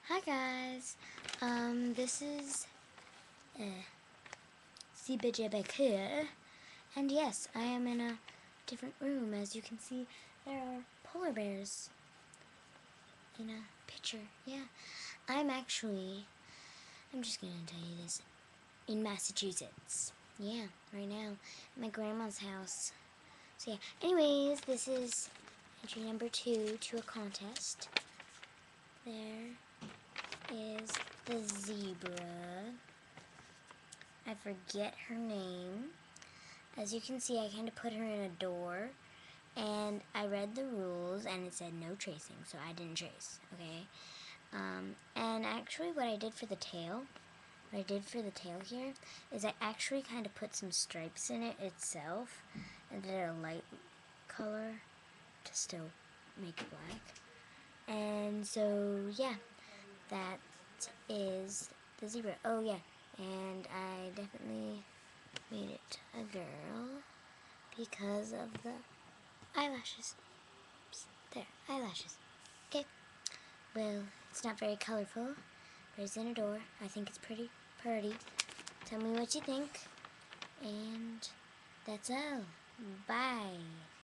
Hi guys, this is Zibajabakur, and yes, I am in a different room. As you can see, there are polar bears in a picture. Yeah, I'm just gonna tell you this, in Massachusetts. Yeah, right now, at my grandma's house. So yeah, anyways, this is entry number 2 to a contest. There is the zebra. I forget her name. As you can see, I kind of put her in a door, and I read the rules, and it said no tracing, so I didn't trace, okay? And actually what I did for the tail here, is I actually kind of put some stripes in it itself, and did a light color to still make it black. And so, yeah, that is the zebra. Oh, yeah, and I definitely made it a girl because of the eyelashes. There, eyelashes. Okay, well, it's not very colorful, but it's in a door. I think it's pretty. Tell me what you think, and that's all. Bye.